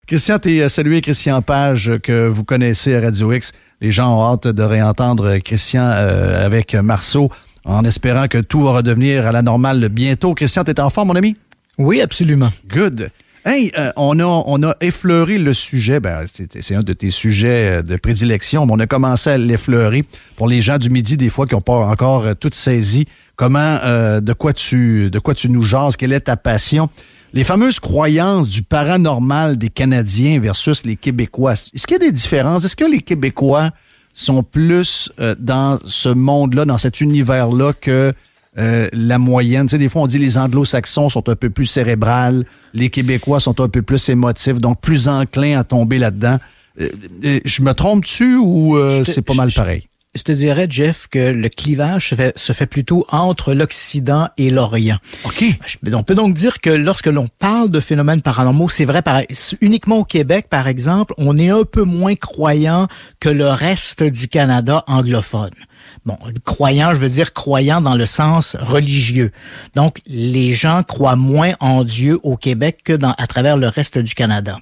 Christian, t'es salué, Christian Page, que vous connaissez à Radio X. Les gens ont hâte de réentendre Christian avec Marceau, en espérant que tout va redevenir à la normale bientôt. Christian, t'es en forme, mon ami? Oui, absolument. Good. Hey, on a effleuré le sujet. Ben, c'est un de tes sujets de prédilection, mais on a commencé à l'effleurer pour les gens du Midi, des fois, qui n'ont pas encore tout saisi. Comment, de quoi tu nous jases? Quelle est ta passion? Les fameuses croyances du paranormal des Canadiens versus les Québécois. Est-ce qu'il y a des différences? Est-ce que les Québécois sont plus dans ce monde-là, dans cet univers-là que la moyenne? Tu sais, des fois, on dit les Anglo-Saxons sont un peu plus cérébrales, les Québécois sont un peu plus émotifs, donc plus enclins à tomber là-dedans. Je me trompe-tu ou c'est pas mal pareil? Je te dirais, Jeff, que le clivage se fait plutôt entre l'Occident et l'Orient. OK. On peut donc dire que lorsque l'on parle de phénomènes paranormaux, c'est vrai, uniquement au Québec, par exemple, on est un peu moins croyant que le reste du Canada anglophone. Bon, croyant, je veux dire croyant dans le sens religieux. Donc, les gens croient moins en Dieu au Québec que à travers le reste du Canada.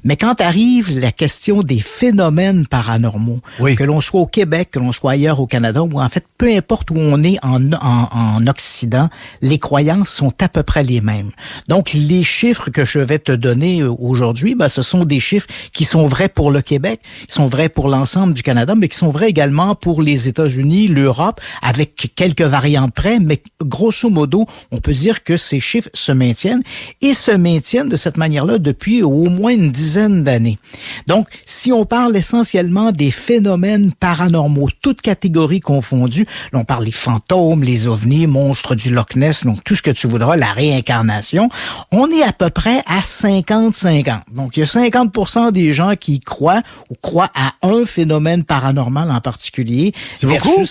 Mais quand arrive la question des phénomènes paranormaux, oui, que l'on soit au Québec, que l'on soit ailleurs au Canada, ou en fait, peu importe où on est en Occident, les croyances sont à peu près les mêmes. Donc, les chiffres que je vais te donner aujourd'hui, ce sont des chiffres qui sont vrais pour le Québec, qui sont vrais pour l'ensemble du Canada, mais qui sont vrais également pour les États-Unis, l'Europe, avec quelques variantes près, mais grosso modo, on peut dire que ces chiffres se maintiennent et se maintiennent de cette manière-là depuis au moins une dizaine d'années. Donc, si on parle essentiellement des phénomènes paranormaux, toutes catégories confondues, là, on parle des fantômes, les ovnis, monstres du Loch Ness, donc tout ce que tu voudras, la réincarnation, on est à peu près à 50-50. Donc, il y a 50% des gens qui croient ou croient à un phénomène paranormal en particulier. C'est beaucoup?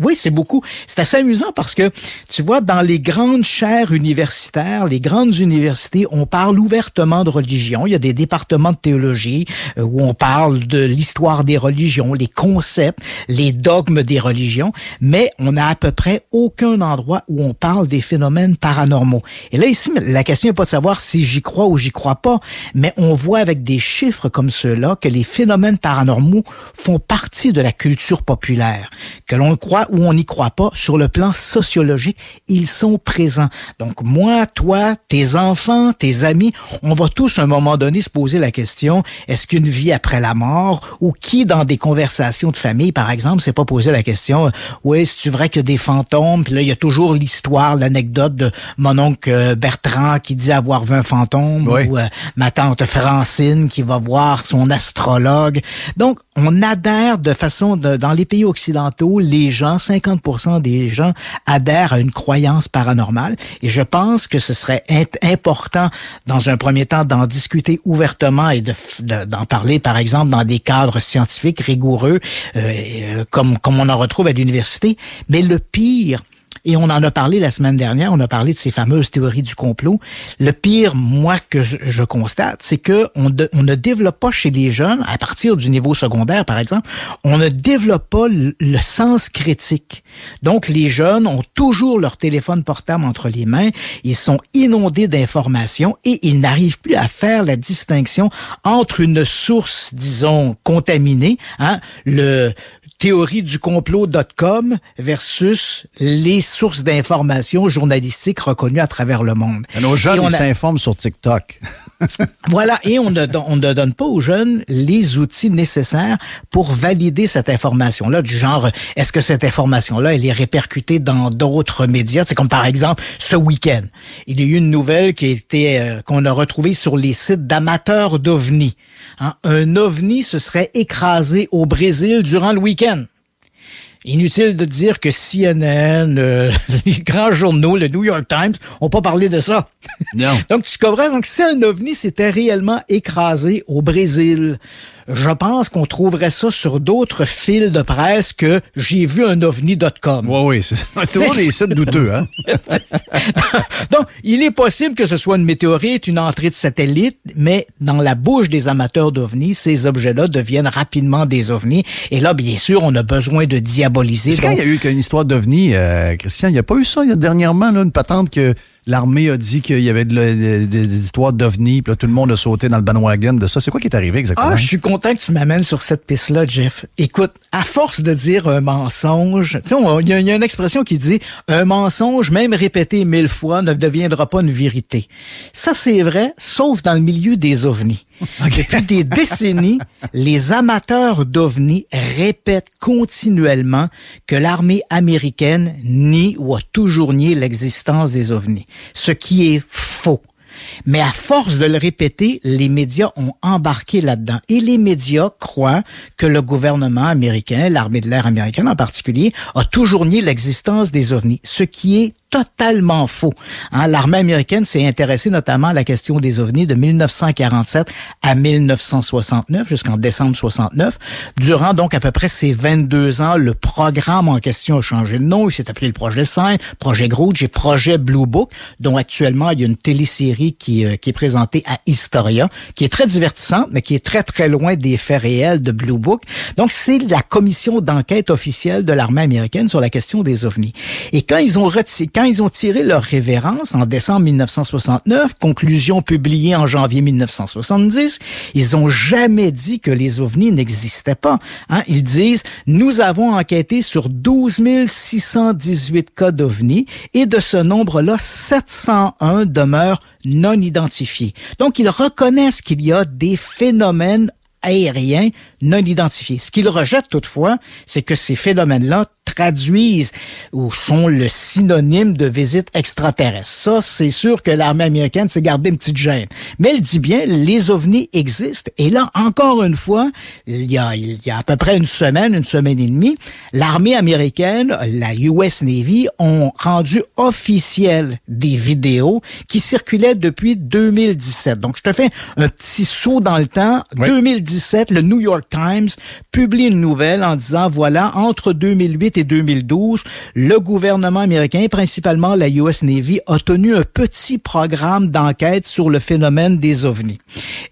Oui, c'est beaucoup. C'est assez amusant parce que, tu vois, dans les grandes chaires universitaires, les grandes universités, on parle ouvertement de religion. Il y a des départements de théologie où on parle de l'histoire des religions, les concepts, les dogmes des religions, mais on n'a à peu près aucun endroit où on parle des phénomènes paranormaux. Et là, ici, la question n'est pas de savoir si j'y crois ou j'y crois pas, mais on voit avec des chiffres comme ceux-là que les phénomènes paranormaux font partie de la culture populaire. Que l'on croit ou on n'y croit pas, sur le plan sociologique, ils sont présents. Donc moi, toi, tes enfants, tes amis, on va tous à un moment donné se poser la question, est-ce qu'une vie après la mort, ou qui dans des conversations de famille, par exemple, s'est pas posé la question, oui, c'est vrai qu'il y a des fantômes, puis là, il y a toujours l'histoire, l'anecdote de mon oncle Bertrand qui dit avoir vu un fantôme, oui, ou ma tante Francine qui va voir son astrologue. Donc, on adhère de façon, dans les pays occidentaux, les gens, 50% des gens adhèrent à une croyance paranormale. Et je pense que ce serait important, dans un premier temps, d'en discuter ouvertement et d'en parler, par exemple, dans des cadres scientifiques rigoureux, comme on en retrouve à l'université. Mais le pire, et on en a parlé la semaine dernière, on a parlé de ces fameuses théories du complot. Le pire, moi, que je constate, c'est que on ne développe pas chez les jeunes, à partir du niveau secondaire, par exemple, on ne développe pas le sens critique. Donc, les jeunes ont toujours leur téléphone portable entre les mains, ils sont inondés d'informations et ils n'arrivent plus à faire la distinction entre une source, disons, contaminée, le théorie du complot.com versus les sources d'informations journalistiques reconnues à travers le monde. Nos jeunes, ils s'informent sur TikTok. Voilà, et on ne donne pas aux jeunes les outils nécessaires pour valider cette information-là, du genre, est-ce que cette information-là, elle est répercutée dans d'autres médias? C'est comme par exemple, ce week-end, il y a eu une nouvelle qu'on a retrouvée sur les sites d'amateurs d'ovnis. Un ovni se serait écrasé au Brésil durant le week-end. Inutile de dire que CNN, les grands journaux, le New York Times, ont pas parlé de ça. Non. Donc, tu comprends? Donc, si un ovni s'était réellement écrasé au Brésil, je pense qu'on trouverait ça sur d'autres fils de presse que j'ai vu un ovni.com. Oui, c'est toujours des sites douteux, hein? Donc, il est possible que ce soit une météorite, une entrée de satellite, mais dans la bouche des amateurs d'ovnis, ces objets-là deviennent rapidement des ovnis. Et là, bien sûr, on a besoin de diaboliser. Quand il y a eu une histoire d'ovni, Christian, il n'y a pas eu ça dernièrement, là, une patente que l'armée a dit qu'il y avait des histoires d'ovnis, puis là, tout le monde a sauté dans le bandwagon de ça. C'est quoi qui est arrivé exactement? Ah, je suis content que tu m'amènes sur cette piste-là, Jeff. Écoute, à force de dire un mensonge, tu sais, il y a une expression qui dit « un mensonge, même répété 1000 fois, ne deviendra pas une vérité ». Ça, c'est vrai, sauf dans le milieu des ovnis. Okay. Depuis des décennies, les amateurs d'ovnis répètent continuellement que l'armée américaine nie ou a toujours nié l'existence des ovnis, ce qui est faux. Mais à force de le répéter, les médias ont embarqué là-dedans. Et les médias croient que le gouvernement américain, l'armée de l'air américaine en particulier, a toujours nié l'existence des ovnis, ce qui est totalement faux. Hein, l'armée américaine s'est intéressée notamment à la question des ovnis de 1947 à 1969, jusqu'en décembre 69. Durant donc à peu près ces 22 ans, le programme en question a changé de nom. Il s'est appelé le Projet Sign, Projet Grudge et Projet Blue Book, dont actuellement il y a une télésérie qui est présentée à Historia, qui est très divertissante, mais qui est très très loin des faits réels de Blue Book. Donc c'est la commission d'enquête officielle de l'armée américaine sur la question des ovnis. Et quand ils ont tiré leur révérence en décembre 1969, conclusion publiée en janvier 1970, ils ont jamais dit que les ovnis n'existaient pas. Hein? Ils disent « Nous avons enquêté sur 12 618 cas d'ovnis et de ce nombre-là, 701 demeurent non identifiés. » Donc, ils reconnaissent qu'il y a des phénomènes aériens non identifiés. Ce qu'ils rejettent toutefois, c'est que ces phénomènes-là traduisent ou sont le synonyme de visite extraterrestre. Ça, c'est sûr que l'armée américaine s'est gardée une petite gêne. Mais elle dit bien, les ovnis existent. Et là, encore une fois, il y a à peu près une semaine et demie, l'armée américaine, la US Navy, ont rendu officielles des vidéos qui circulaient depuis 2017. Donc, je te fais un petit saut dans le temps. Oui. 2017, le New York Times publie une nouvelle en disant, voilà, entre 2008 et 2012, le gouvernement américain, principalement la US Navy, a tenu un petit programme d'enquête sur le phénomène des ovnis.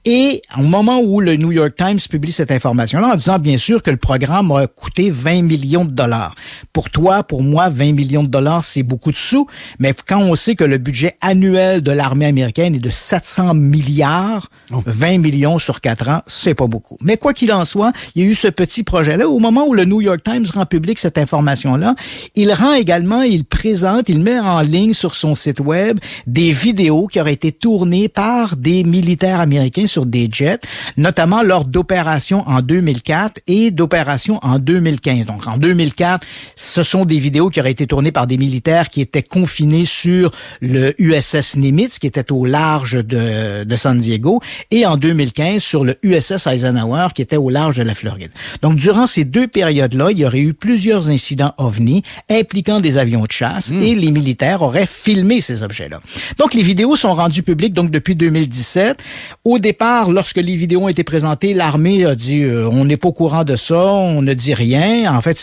Et au moment où le New York Times publie cette information-là, en disant bien sûr que le programme a coûté 20 millions de dollars. Pour toi, pour moi, 20 millions de dollars, c'est beaucoup de sous, mais quand on sait que le budget annuel de l'armée américaine est de 700 milliards, 20 millions sur 4 ans, c'est pas beaucoup. Mais quoi qu'il en soit, il y a eu ce petit projet-là. Au moment où le New York Times rend public cette information-là, il met en ligne sur son site web des vidéos qui auraient été tournées par des militaires américains sur des jets, notamment lors d'opérations en 2004 et d'opérations en 2015. Donc, en 2004, ce sont des vidéos qui auraient été tournées par des militaires qui étaient confinés sur le USS Nimitz, qui était au large de San Diego, et en 2015 sur le USS Eisenhower, qui était au large de la Floride. Donc, durant ces deux périodes-là, il y aurait eu plusieurs incidents ovnis impliquant des avions de chasse et les militaires auraient filmé ces objets-là. Donc, les vidéos sont rendues publiques donc depuis 2017. Au départ, lorsque les vidéos ont été présentées, l'armée a dit on n'est pas au courant de ça, on ne dit rien. En fait,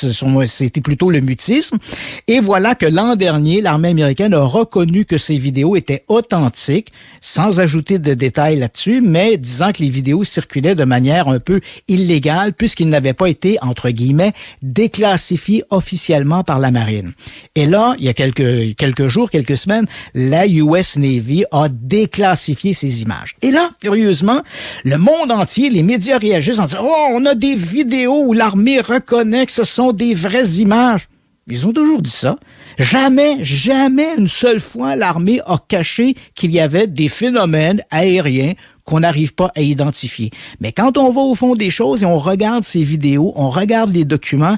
c'était plutôt le mutisme. Et voilà que l'an dernier, l'armée américaine a reconnu que ces vidéos étaient authentiques, sans ajouter de détails là-dessus, mais disant que les vidéos circulaient de manière un peu illégale puisqu'ils n'avaient pas été, entre guillemets, déclassifiés officiellement par la marine. Et là, il y a quelques jours, quelques semaines, la US Navy a déclassifié ces images. Et là, curieusement, le monde entier, les médias réagissent en disant « Oh, on a des vidéos où l'armée reconnaît que ce sont des vraies images. » Ils ont toujours dit ça. Jamais une seule fois l'armée a caché qu'il y avait des phénomènes aériens qu'on n'arrive pas à identifier. Mais quand on va au fond des choses et on regarde ces vidéos, on regarde les documents,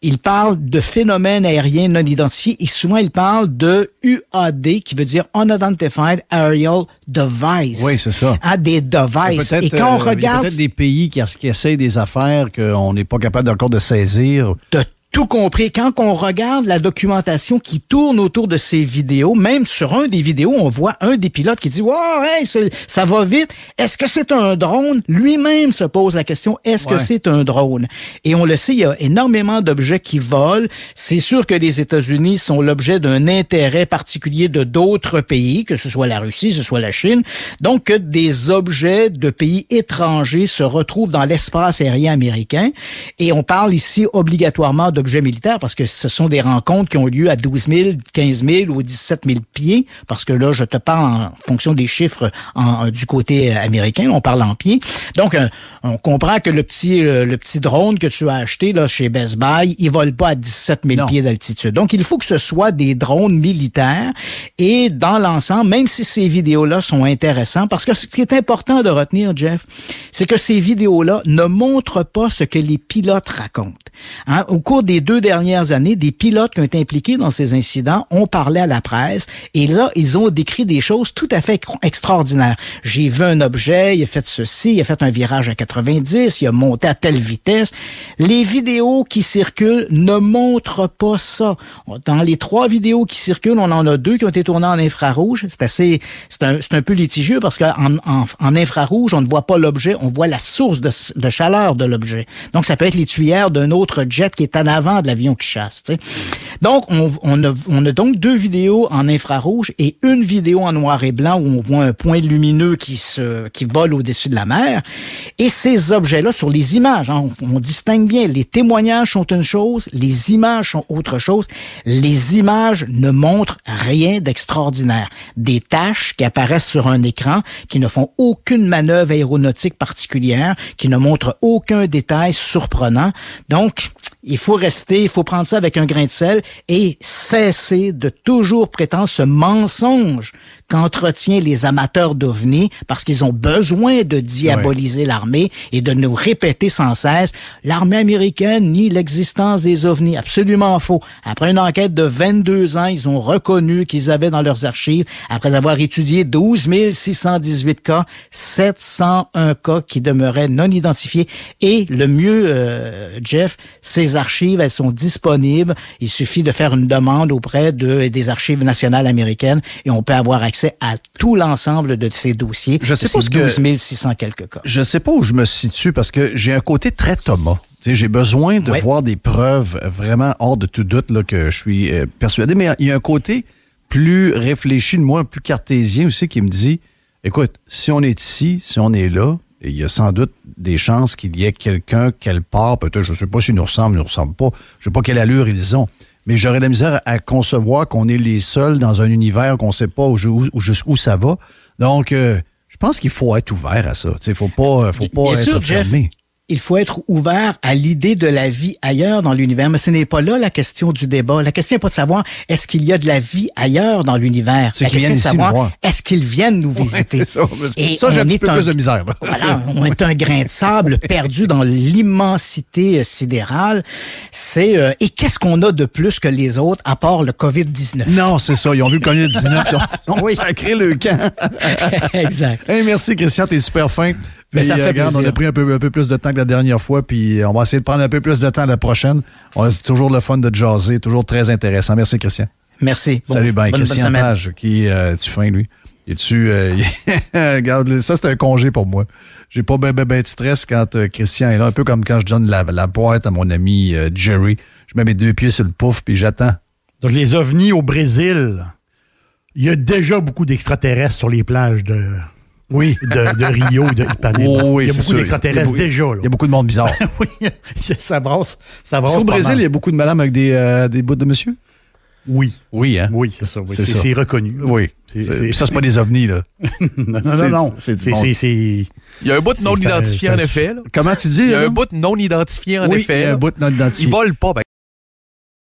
il parle de phénomènes aériens non identifiés et souvent il parle de UAD qui veut dire Unidentified Aerial Device. Oui, c'est ça. Ah, des devices. Et quand on regarde... Il y a peut-être des pays qui essayent des affaires qu'on n'est pas capable encore de saisir. Tout compris. Quand on regarde la documentation qui tourne autour de ces vidéos, même sur un des vidéos, on voit un des pilotes qui dit « Wow, hey, ça va vite. Est-ce que c'est un drone? » Lui-même se pose la question « Est-ce que c'est un drone? » Et on le sait, il y a énormément d'objets qui volent. C'est sûr que les États-Unis sont l'objet d'un intérêt particulier de d'autres pays, que ce soit la Russie, que ce soit la Chine. Donc, que des objets de pays étrangers se retrouvent dans l'espace aérien américain. Et on parle ici obligatoirement de objet militaire parce que ce sont des rencontres qui ont lieu à 12 000, 15 000 ou 17 000 pieds, parce que là, je te parle en fonction des chiffres du côté américain, on parle en pieds. Donc, on comprend que le petit drone que tu as acheté là chez Best Buy, il vole pas à 17 000 pieds d'altitude. Donc, il faut que ce soit des drones militaires et dans l'ensemble, même si ces vidéos-là sont intéressantes, parce que ce qui est important de retenir, Jeff, c'est que ces vidéos-là ne montrent pas ce que les pilotes racontent. Hein? Au cours des 2 dernières années, des pilotes qui ont été impliqués dans ces incidents ont parlé à la presse et là, ils ont décrit des choses tout à fait extraordinaires. J'ai vu un objet, il a fait ceci, il a fait un virage à 90, il a monté à telle vitesse. Les vidéos qui circulent ne montrent pas ça. Dans les 3 vidéos qui circulent, on en a 2 qui ont été tournées en infrarouge. C'est un peu litigieux parce qu'en infrarouge, on ne voit pas l'objet, on voit la source de chaleur de l'objet. Donc, ça peut être les tuyères d'un autre jet qui est en avant de l'avion qui chasse. T'sais. Donc, on a donc 2 vidéos en infrarouge et une vidéo en noir et blanc où on voit un point lumineux qui vole au-dessus de la mer. Et ces objets-là, sur les images, hein, on distingue bien. Les témoignages sont une chose, les images sont autre chose. Les images ne montrent rien d'extraordinaire. Des taches qui apparaissent sur un écran, qui ne font aucune manœuvre aéronautique particulière, qui ne montrent aucun détail surprenant. Donc, il faut prendre ça avec un grain de sel et cesser de toujours prétendre ce mensonge qu'entretient les amateurs d'OVNI parce qu'ils ont besoin de diaboliser l'armée et de nous répéter sans cesse l'armée américaine nie l'existence des OVNI. Absolument faux. Après une enquête de 22 ans, ils ont reconnu qu'ils avaient dans leurs archives, après avoir étudié 12 618 cas, 701 cas qui demeuraient non identifiés. Et le mieux, Jeff, ces archives, elles sont disponibles. Il suffit de faire une demande auprès des archives nationales américaines et on peut avoir accès à tout l'ensemble de ces dossiers. Je sais pas ces 12 600 quelques cas. Je sais pas où je me situe parce que j'ai un côté très Thomas. Tu sais, j'ai besoin de voir des preuves vraiment hors de tout doute là, que je suis persuadé. Mais il y a un côté plus réfléchi de moi, plus cartésien aussi qui me dit, écoute, si on est ici, si on est là, il y a sans doute des chances qu'il y ait quelqu'un quelque part, peut-être, je ne sais pas s'ils nous ressemblent pas, je ne sais pas quelle allure ils ont, mais j'aurais de la misère à concevoir qu'on est les seuls dans un univers qu'on ne sait pas jusqu'où ça va. Donc, je pense qu'il faut être ouvert à ça. Il ne faut pas être fermé. Il faut être ouvert à l'idée de la vie ailleurs dans l'univers, mais ce n'est pas là la question du débat. La question n'est pas de savoir est-ce qu'il y a de la vie ailleurs dans l'univers. La question est de savoir est-ce qu'ils viennent nous visiter. Et ça j'ai un petit peu plus de misère. Voilà, on est un grain de sable perdu dans l'immensité sidérale. Et qu'est-ce qu'on a de plus que les autres à part le COVID-19? Non, c'est ça. Ils ont vu le COVID-19. Ils ont sacré le camp. Exact. Hey, merci Christian, t'es super fin. Mais ça fait plaisir. On a pris un peu plus de temps que la dernière fois, puis on va essayer de prendre un peu plus de temps la prochaine. C'est toujours le fun de jaser, toujours très intéressant. Merci, Christian. Merci. Salut, Christian Page, qui tu fin, lui? Regarde, ça, c'est un congé pour moi. J'ai pas ben de stress quand Christian est là, un peu comme quand je donne la boîte à mon ami Jerry. Je mets mes 2 pieds sur le pouf, puis j'attends. Donc, les ovnis au Brésil, il y a déjà beaucoup d'extraterrestres sur les plages de Rio, de Ipanema. Oui, il y a beaucoup d'extraterrestres déjà. Là. Il y a beaucoup de monde bizarre. Oui, ça brasse. Est-ce qu'au Brésil, il y a beaucoup de madames avec des bouts de monsieur? Oui. Oui, hein? Oui, c'est ça. Oui. C'est reconnu. Oui. Ça, c'est pas des ovnis, là. Non. Il y a un bout non identifié, en effet. Là. Comment tu dis? Il y a un bout non identifié, en effet. Il y a un bout non identifié. Ils volent pas,